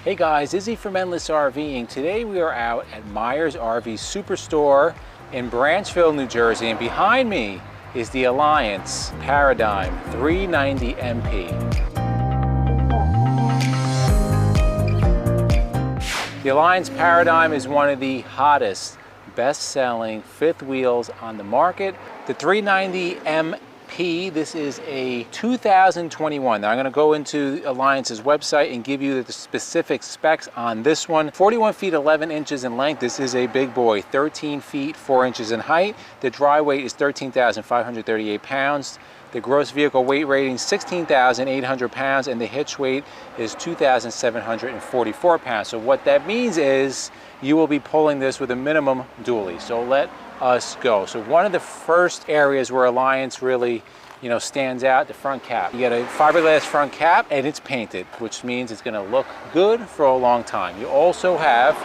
Hey guys, Izzy from Endless RVing. Today we are out at Myers RV Superstore in Branchville, New Jersey, and behind me is the Alliance Paradigm 390 MP. The Alliance Paradigm is one of the hottest, best-selling fifth wheels on the market. The 390 MP, this is a 2021. Now I'm going to go into Alliance's website and give you the specific specs on this one. 41 feet 11 inches in length. This is a big boy. 13 feet 4 inches in height. The dry weight is 13,538 pounds. The gross vehicle weight rating 16,800 pounds, and the hitch weight is 2,744 pounds. So what that means is you will be pulling this with a minimum dually. So let us go. So one of the first areas where Alliance really, stands out, the front cap. You got a fiberglass front cap and it's painted, which means it's going to look good for a long time. You also have,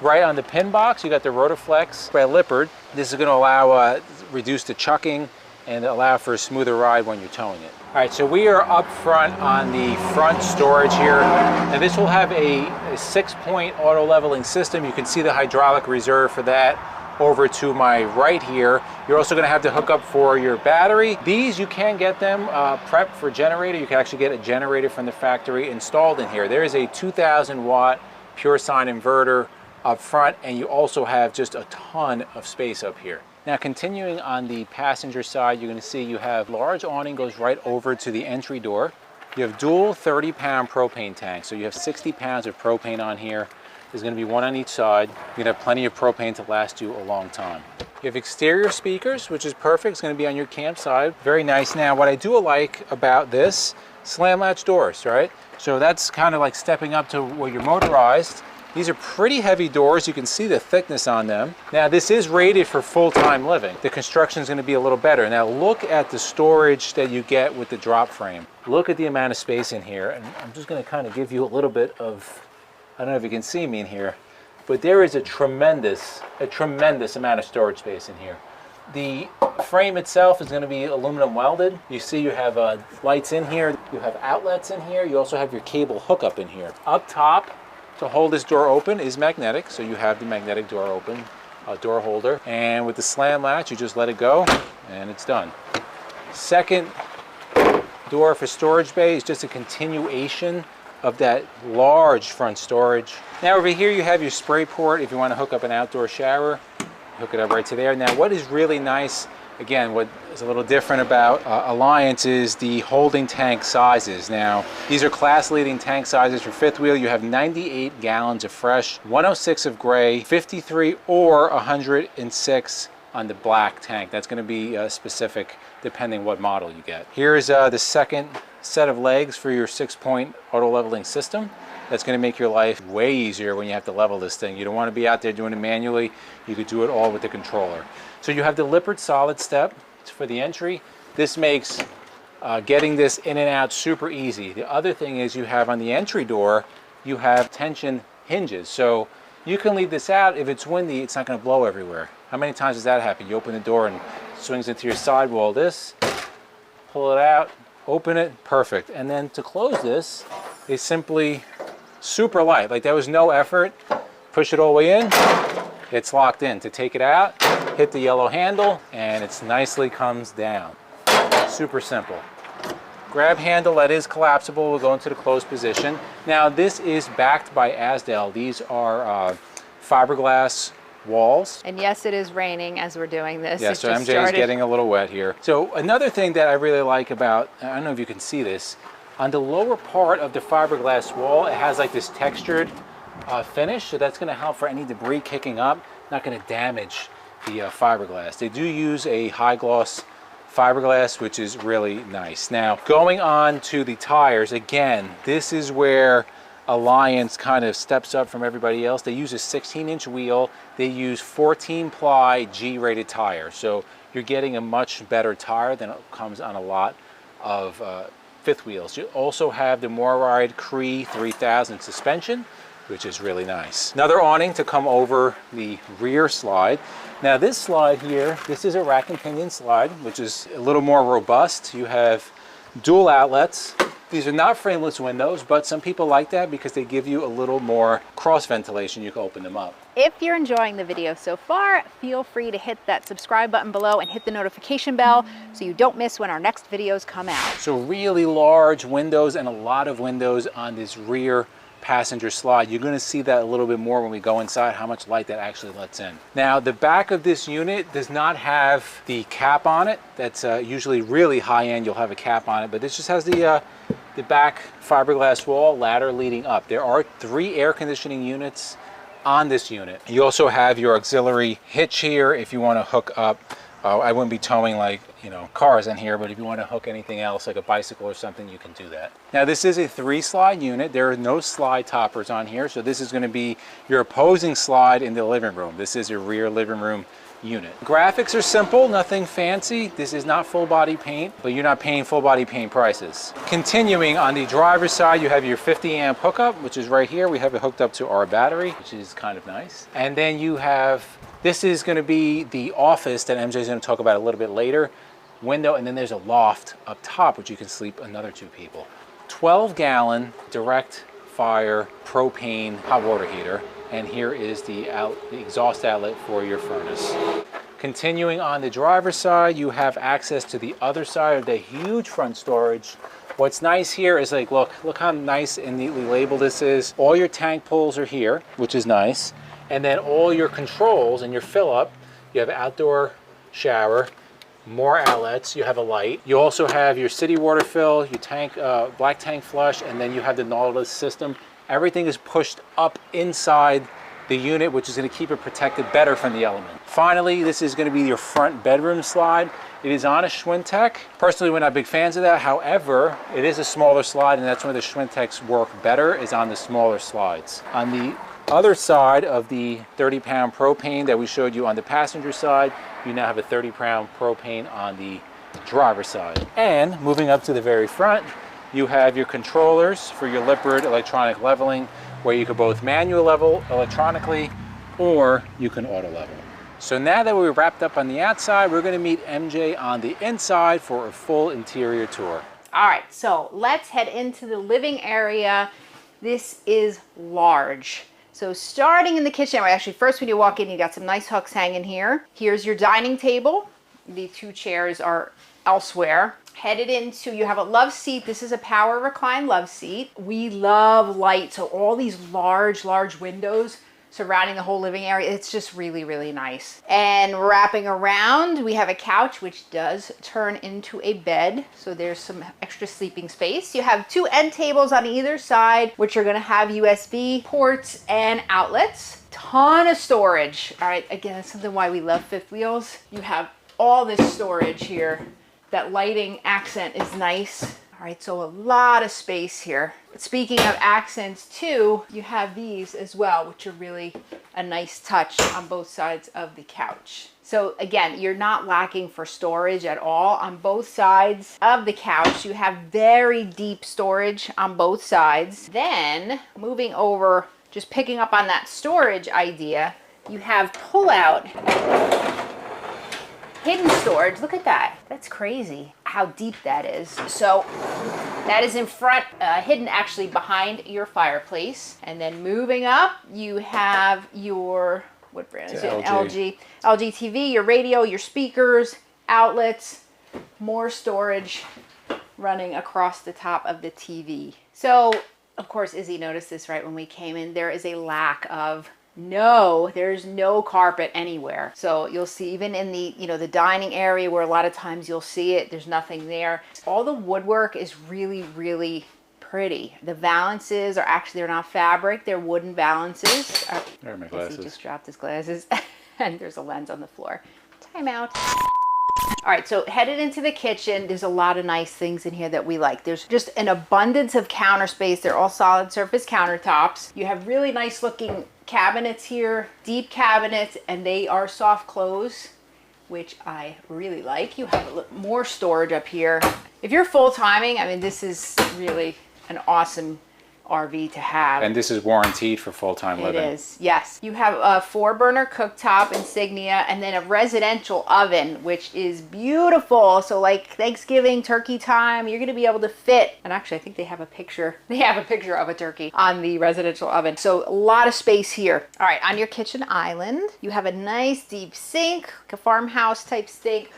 right on the pin box, you got the Rotoflex by Lippard. This is going to allow reduce the chucking and allow for a smoother ride when you're towing it. All right, so we are up front on the front storage here, and this will have a 6-point auto leveling system. You can see the hydraulic reserve for that over to my right here. You're also going to have to hook up for your battery. These, you can get them prepped for generator. You can actually get a generator from the factory installed in here. There is a 2,000 watt pure sine inverter up front, and you also have just a ton of space up here. Now, continuing on the passenger side, you're going to see you have large awning goes right over to the entry door. You have dual 30-pound propane tanks, so you have 60 pounds of propane on here. There's going to be one on each side. You're going to have plenty of propane to last you a long time. You have exterior speakers, which is perfect. It's going to be on your campsite. Very nice. Now, what I do like about this, slam latch doors, right? So that's kind of like stepping up to where you're motorized. These are pretty heavy doors. You can see the thickness on them. Now, this is rated for full-time living. The construction is going to be a little better. Now, look at the storage that you get with the drop frame. Look at the amount of space in here. And I'm just going to kind of give you a little bit of, I don't know if you can see me in here, but there is a tremendous amount of storage space in here. The frame itself is going to be aluminum welded. You see you have lights in here. You have outlets in here. You also have your cable hookup in here. Up top, to hold this door open is magnetic, so you have the magnetic door open, door holder. And with the slam latch, you just let it go, and it's done. Second door for storage bay is just a continuation of that large front storage. Now over here you have your spray port if you want to hook up an outdoor shower. Hook it up right to there. Now what is really nice, again, what is a little different about Alliance is the holding tank sizes. Now, these are class-leading tank sizes for fifth wheel. You have 98 gallons of fresh, 106 of gray, 53 or 106 on the black tank. That's going to be specific depending what model you get. Here is the second set of legs for your 6-point auto leveling system. That's going to make your life way easier when you have to level this thing. You don't want to be out there doing it manually. You could do it all with the controller. So you have the Lippard solid step for the entry. This makes getting this in and out super easy. The other thing is you have on the entry door, you have tension hinges. So you can leave this out. If it's windy, it's not going to blow everywhere. How many times does that happen? You open the door and it swings into your sidewall. This, pull it out, open it, perfect. And then to close this, is simply super light. Like there was no effort. Push it all the way in. It's locked in. To take it out, hit the yellow handle, and it nicely comes down. Super simple. Grab handle that is collapsible will go into the closed position. Now this is backed by Asdel. These are fiberglass walls. And yes, it is raining as we're doing this. Yeah, so MJ is getting a little wet here. So another thing that I really like about, I don't know if you can see this, on the lower part of the fiberglass wall, it has like this textured finish, so that's going to help for any debris kicking up, not going to damage the fiberglass. They do use a high gloss fiberglass, which is really nice. Now, going on to the tires, again, this is where Alliance kind of steps up from everybody else. They use a 16-inch wheel. They use 14-ply G-rated tires, so you're getting a much better tire than comes on a lot of fifth wheels. You also have the MORryde Cree 3000 suspension, which is really nice. Another awning to come over the rear slide. Now this slide here, this is a rack and pinion slide, which is a little more robust. You have dual outlets These are not frameless windows, but some people like that because they give you a little more cross ventilation. You can open them up. If you're enjoying the video so far, feel free to hit that subscribe button below and hit the notification bell so you don't miss when our next videos come out. So really large windows and a lot of windows on this rear passenger slide. You're going to see that a little bit more when we go inside, how much light that actually lets in. Now, the back of this unit does not have the cap on it. That's usually really high end. You'll have a cap on it, but this just has the back fiberglass wall ladder leading up. There are 3 air conditioning units on this unit. You also have your auxiliary hitch here if you want to hook up. I wouldn't be towing like, you know, cars in here, but if you want to hook anything else like a bicycle or something, you can do that. Now this is a 3-slide unit. There are no slide toppers on here, so this is going to be your opposing slide in the living room. This is your rear living room unit. Graphics are simple, nothing fancy. This is not full body paint, but you're not paying full body paint prices. Continuing on the driver's side, you have your 50 amp hookup, which is right here. We have it hooked up to our battery, which is kind of nice. And then you have, this is going to be the office that MJ is going to talk about a little bit later. Window, and then there's a loft up top, which you can sleep another 2 people. 12-gallon direct fire propane hot water heater. And here is the exhaust outlet for your furnace. Continuing on the driver's side, you have access to the other side of the huge front storage. What's nice here is like, look how nice and neatly labeled this is. All your tank pulls are here, which is nice. And then all your controls and your fill up, you have outdoor shower, more outlets, you have a light. You also have your city water fill, your tank, black tank flush, and then you have the Nautilus system. Everything is pushed up inside the unit, which is going to keep it protected better from the element. Finally, this is going to be your front bedroom slide. It is on a Schwintek. Personally, we're not big fans of that. However, it is a smaller slide, and that's where the Schwinteks work better, is on the smaller slides. On the other side of the 30-pound propane that we showed you on the passenger side, you now have a 30-pound propane on the driver's side. And moving up to the very front, you have your controllers for your Lippert electronic leveling, where you can both manual level electronically or you can auto level. So now that we're wrapped up on the outside, we're going to meet MJ on the inside for a full interior tour. All right, so let's head into the living area. This is large. So starting in the kitchen, actually first when you walk in, you got some nice hooks hanging here. Here's your dining table. The 2 chairs are elsewhere. Headed into, you have a love seat. This is a power recline love seat. We love light, so all these large windows surrounding the whole living area. It's just really, really nice. And wrapping around, we have a couch, which does turn into a bed. So there's some extra sleeping space. You have 2 end tables on either side, which are gonna have USB ports and outlets. Ton of storage. All right, again, that's something why we love fifth wheels. You have all this storage here. That lighting accent is nice. All right, so a lot of space here. Speaking of accents too, you have these as well, which are really a nice touch on both sides of the couch. So again, you're not lacking for storage at all. On both sides of the couch, you have very deep storage on both sides. Then moving over, just picking up on that storage idea, you have pull-out hidden storage. Look at that. That's crazy how deep that is. So that is in front, hidden actually behind your fireplace. And then moving up, you have your, what brand is it? LG TV, your radio, your speakers, outlets, more storage running across the top of the TV. So of course, Izzy noticed this right when we came in. There is a lack of there's no carpet anywhere. So you'll see even in the, the dining area where a lot of times you'll see it, there's nothing there. All the woodwork is really, really pretty. The valances are actually, they're not fabric, they're wooden valances. There are my glasses. He just dropped his glasses and there's a lens on the floor. Time out. All right, so headed into the kitchen, there's a lot of nice things in here that we like. There's just an abundance of counter space. They're all solid surface countertops. You have really nice looking cabinets here, deep cabinets, and they are soft close, which I really like. You have a little more storage up here. If you're full timing, I mean, this is really an awesome RV to have. And this is warranted for full-time living. It is, yes. You have a 4-burner cooktop insignia and then a residential oven, which is beautiful. So like Thanksgiving, turkey time, you're gonna be able to fit, and actually I think they have a picture of a turkey on the residential oven. So a lot of space here. All right, on your kitchen island, you have a nice deep sink, like a farmhouse type sink.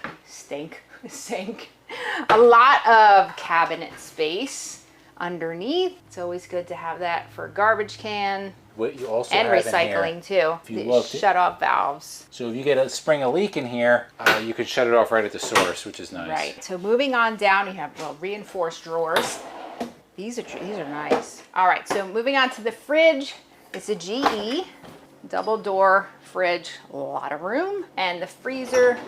A lot of cabinet space underneath. It's always good to have that for garbage can. What you also and have recycling too. if you the shut off valves. So if you get a spring a leak in here, you can shut it off right at the source, which is nice. Right. So moving on down, you have reinforced drawers. These are nice. All right. So moving on to the fridge, it's a GE double door fridge, a lot of room, and the freezer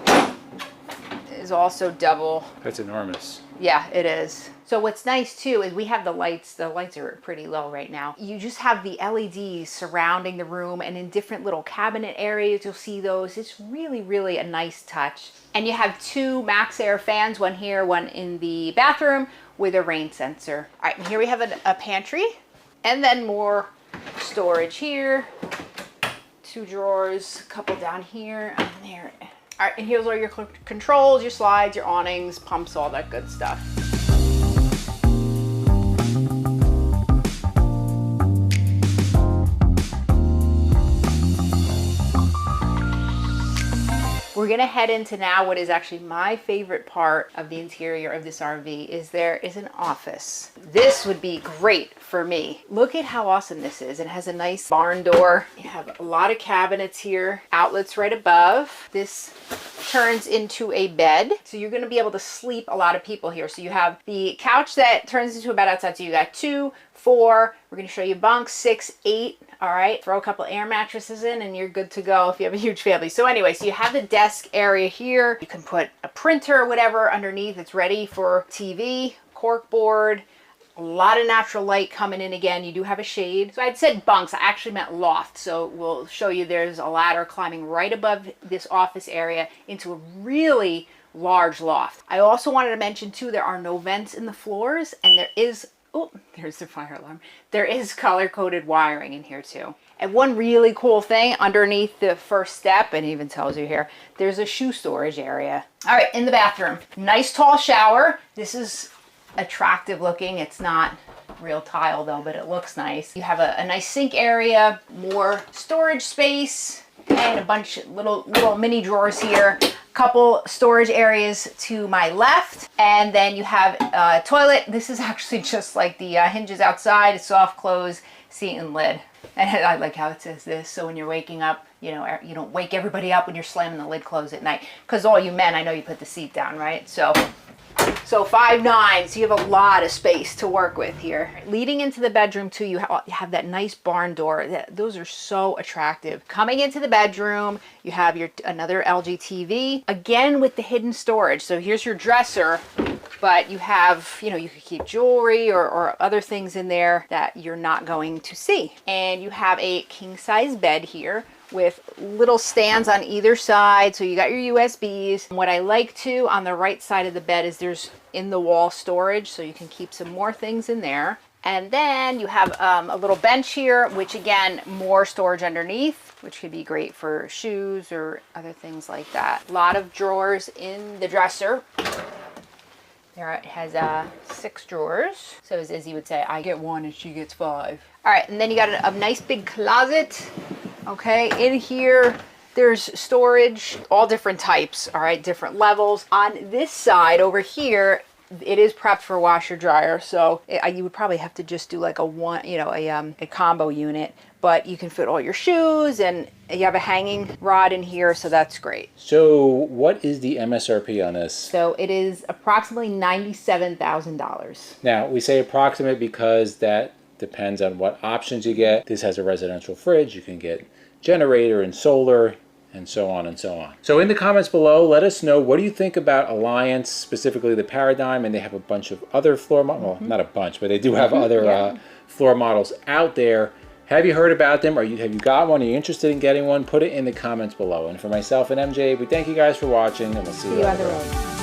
is also double. That's enormous. Yeah, it is. So what's nice too is we have the lights. The lights are pretty low right now. You just have the LEDs surrounding the room, and in different little cabinet areas, you'll see those. It's really, really a nice touch. And you have 2 max air fans, one here, one in the bathroom with a rain sensor. All right, and here we have a pantry, and then more storage here. 2 drawers, a couple down here, and there. All right, and here's all your controls, your slides, your awnings, pumps, all that good stuff. We're gonna head into now what is actually my favorite part of the interior of this RV is there is an office. This would be great for me. Look at how awesome this is. It has a nice barn door. You have a lot of cabinets here, outlets right above. This turns into a bed. So you're gonna be able to sleep a lot of people here. So you have the couch that turns into a bed outside. So you got 2, 4, we're gonna show you bunks, 6, 8. All right, throw a couple air mattresses in and you're good to go if you have a huge family. So anyway, so you have the desk area here. You can put a printer or whatever underneath. It's ready for TV, cork board, a lot of natural light coming in again. You do have a shade. So I'd said bunks, I actually meant loft. So we'll show you there's a ladder climbing right above this office area into a really large loft. I also wanted to mention too, there are no vents in the floors, and there is, oh, there's the fire alarm. There is color-coded wiring in here too. And one really cool thing underneath the first step, and it even tells you here, there's a shoe storage area. All right, in the bathroom, nice tall shower. This is attractive looking. It's not real tile though, but it looks nice. You have a nice sink area, more storage space, and a bunch of little mini drawers here. Couple storage areas to my left, and then you have a toilet. This is actually just like the hinges outside. It's soft close, seat and lid. And I like how it says this, so when you're waking up, you know, you don't wake everybody up when you're slamming the lid closed at night. Because all you men, I know you put the seat down, right? So 5'9", so you have a lot of space to work with here. Leading into the bedroom too, you have that nice barn door. Those are so attractive. Coming into the bedroom, you have another LG TV, again with the hidden storage. So here's your dresser, but you have, you know, you could keep jewelry or other things in there that you're not going to see. And you have a king size bed here with little stands on either side. So you got your USBs. And what I like too on the right side of the bed is there's in the wall storage, so you can keep some more things in there. And then you have a little bench here, which again, more storage underneath, which could be great for shoes or other things like that. A lot of drawers in the dresser. There it has 6 drawers. So as Izzy would say, I get 1 and she gets 5. All right, and then you got a nice big closet. Okay, in here, there's storage, all different types, all right, different levels. On this side over here, it is prepped for washer dryer, so you would probably have to just do like a combo unit, but you can fit all your shoes, and you have a hanging rod in here, so that's great. So what is the MSRP on this? So it is approximately $97,000. Now, we say approximate because that depends on what options you get. This has a residential fridge. You can get generator and solar and so on and so on. So in the comments below, let us know, what do you think about Alliance, specifically the Paradigm? And they have a bunch of other floor models, well, not a bunch, but they do have other floor models out there. Have you heard about them? Have you got one? Are you interested in getting one? Put it in the comments below. And for myself and MJ, we thank you guys for watching, and we'll see you on the road.